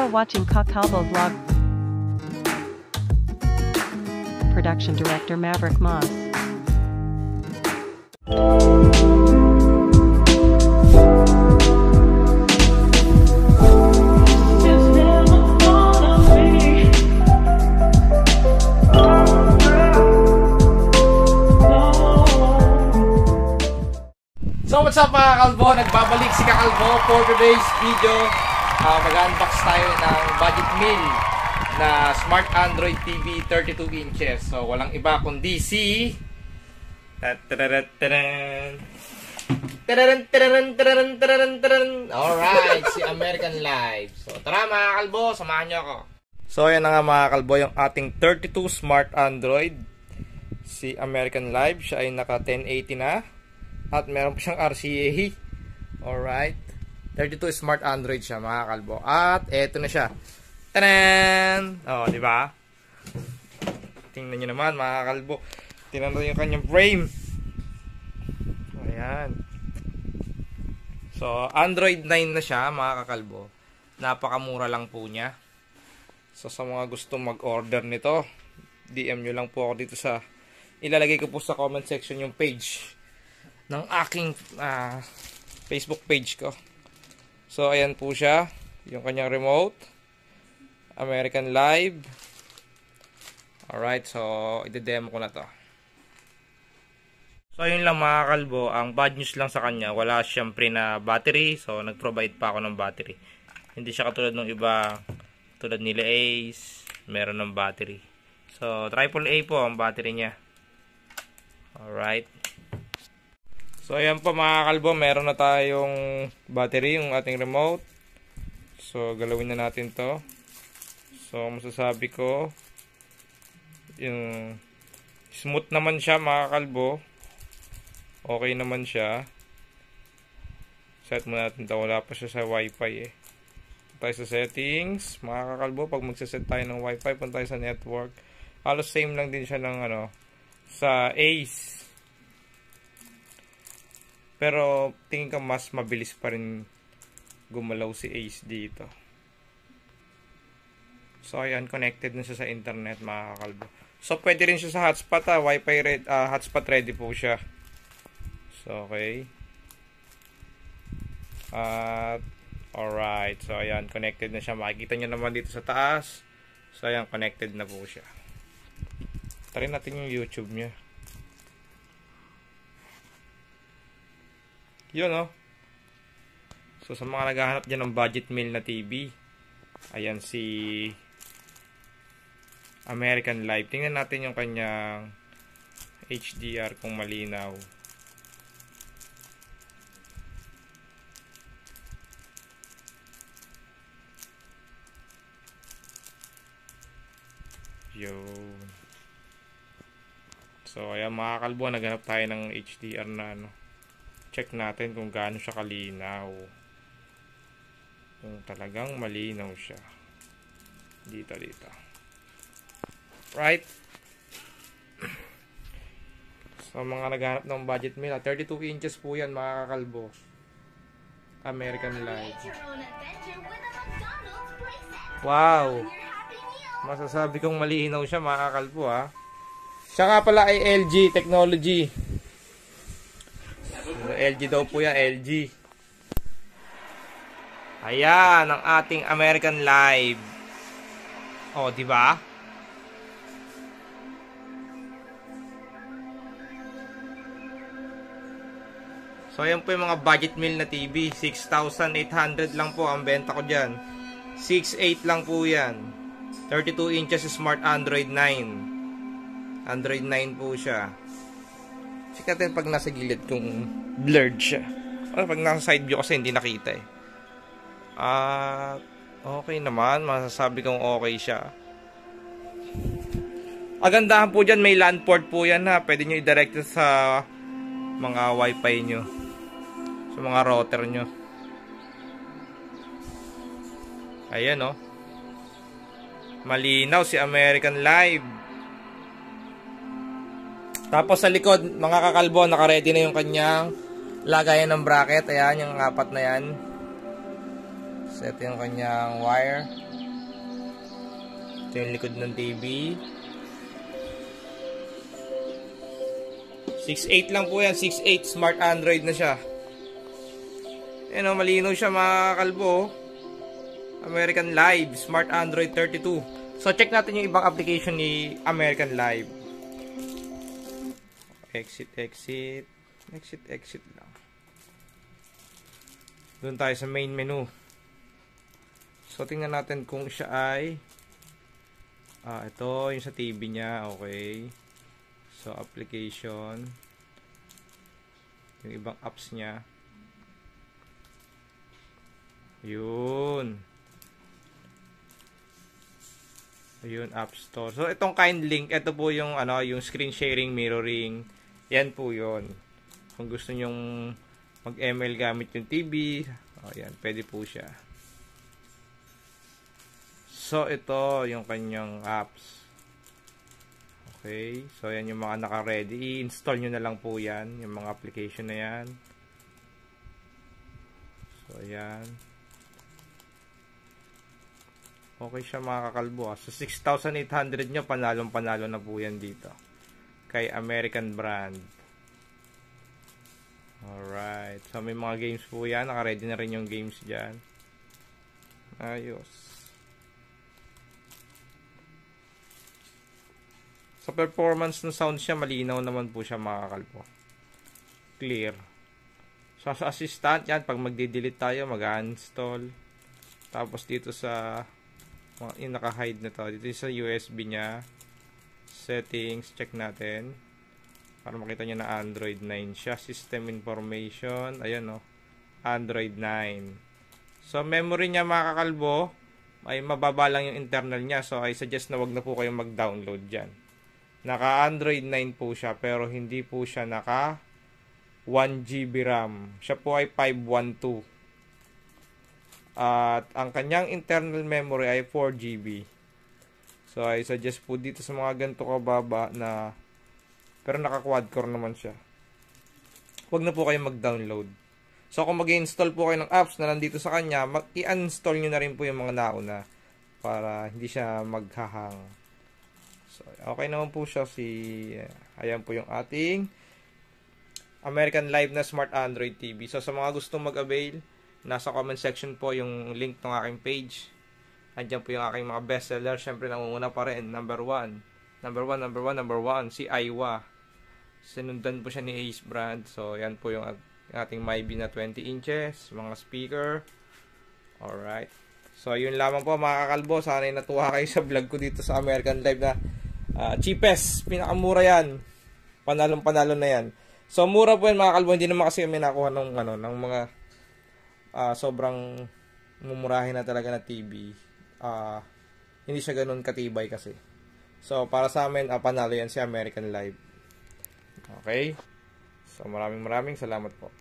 are watching Kakalbo Vlog. Production Director Maverick Moss. So what's up mga Kalbo? Nagbabalik si Kakalbo for today's video. Mag-unbox tayo ng budget meal na Smart Android TV 32 inches. So walang iba kundi si alright, si American Live. So tara mga Kalbo, samahan nyo ako. So ayan na nga mga Kalbo, yung ating 32 Smart Android, si American Live. Siya ay naka 1080 na. At meron pa siyang RCA. Alright. 32 Smart Android siya mga Kalbo. At eto na siya. Tanan! Oh, di ba? Tingnan niyo naman mga Kalbo. Tingnan niyo yung kanyang frame. Ayan. So, Android 9 na siya mga Kakalbo. Napakamura lang po niya. So, sa mga gusto mag-order nito, DM nyo lang po ako dito sa, ilalagay ko po sa comment section yung page ng aking Facebook page ko. So ayan po siya, yung kanyang remote, American Live. Alright, so ide-demo ko na to. So ayun lang mga Kalbo, ang bad news lang sa kanya, wala siyempre na battery. So nag-provide pa ako ng battery. Hindi siya katulad ng iba, tulad nila Ace, meron ng battery. So AAA po ang battery niya. Alright. So ayan po mga Kalbo, meron na tayong battery, yung ating remote. So galawin na natin to. So masasabi ko, yung smooth naman siya mga Kalbo. Okay naman siya. Set muna natin to, wala pa siya sa wifi eh. Punta tayo sa settings mga Kalbo. Pag magsaset tayo ng wifi, punta tayo sa network. Halos same lang din siya ng sa Ace. Pero tingin ko mas mabilis pa rin gumalaw si Ace dito. So ayan, connected na siya sa internet mga Kalbo. So pwede rin siya sa hotspot, Wi-Fi hotspot ready po siya. So okay. Alright, so ayan, connected na siya. Makikita nyo naman dito sa taas. So ayan, connected na po siya. Tarin natin yung YouTube niya. Yun So sa mga naghahanap dyan ng budget meal na TV, ayan si American Live. Tingnan natin yung kanyang HDR kung malinaw. Yun. So ayan mga Kalbo, naghanap tayo ng HDR na check natin kung gaano siya kalinaw. Kung talagang malinaw siya. Dito. Right? So mga naghanap ng budget meal, 32 inches po yan mga Kakalbo. American Live. Wow! Masasabi kong malinaw siya mga Kakalbo Siya nga pala ay LG Technology. LG daw po yan, LG. Ayan, ang ating American Live. Oh, di ba? So, ayan po yung mga budget meal na TV. 6,800 lang po ang benta ko dyan. 6,800 lang po yan. 32 inches Smart Android 9. Android 9 po siya. Check natin pag nasa gilid kung blurred siya. O, pag nasa side view kasi hindi nakita eh. Okay naman. Masasabi kong okay siya. Agandahan po dyan, may LAN port po yan Pwede nyo i-direct sa mga wifi nyo. Sa mga router nyo. Ayan malinaw si American Live. Tapos sa likod, mga Kakalbo, naka-ready na yung kanyang lagayan ng bracket. Ayan, yung apat na yan. So, ito yung kanyang wire. Ito yung likod ng TV. 6.8 lang po yan. 6.8 smart Android na siya. Ayan o, malinaw siya mga kalbo. American Live, Smart Android 32. So, check natin yung ibang application ni American Live. Exit lang. Doon tayo sa main menu. So, tingnan natin kung siya ay ito, yung sa TV niya. Okay. So, application. Yung ibang apps niya. Yun. Ayun, App Store. So, itong kind link, ito po yung, yung screen sharing, mirroring. Yan po yun. Kung gusto nyong mag-ML gamit yung TV, yan, pwede po siya. So, ito yung kanyang apps. Okay. So, yan yung mga naka-ready. I-install nyo na lang po yan. Yung mga application na yan. So, yan. Okay siya mga kakalbo. So, 6,800 nyo, panalong-panalo na po yan dito. Kay American brand. Alright. So, may mga games po yan. Naka-ready na rin yung games dyan. Ayos. Sa performance ng sound siya, malinaw naman po siya mga kakalbo. Clear. So, sa assistant yan, pag magde-delete tayo, mag-uninstall. Tapos dito sa yung naka-hide na to, dito sa USB nya, settings, check natin para makita nyo na Android 9 siya. System information, ayan o, Android 9. So memory nya mga kakalbo ay mababa lang yung internal nya, so I suggest na wag na po kayong mag-download dyan. Naka Android 9 po siya, pero hindi po siya naka 1GB RAM. Siya po ay 512. At ang kanyang internal memory ay 4GB. So, I suggest po dito sa mga ganito kababa na pero naka-quad core naman siya. Huwag na po kayo mag-download. So, kung mag-install po kayo ng apps na nandito sa kanya, i-uninstall nyo na rin po yung mga nauna para hindi siya maghahang. So, okay naman po siya. Ayan po yung ating American Live na Smart Android TV. So, sa mga gustong mag-avail, nasa comment section po yung link ng aking page. Andiyan po yung aking mga bestseller. Siyempre, nangunguna pa rin. Number 1, si Aiwa. Sinundan po siya ni Ace Brand. So, yan po yung ating Mybe na 20 inches. Mga speaker. Alright. So, yun lamang po mga kakalbo. Sana natuwa kayo sa vlog ko dito sa American Live na cheapest. Pinakamura yan. Panalong-panalo na yan. So, mura po yan mga kakalbo. Hindi naman kasi kami nakuha ng mga sobrang mumurahin na talaga na TV. Hindi siya ganun katibay kasi. So, para sa amin, panalo yan si American Live. Okay? So, maraming salamat po.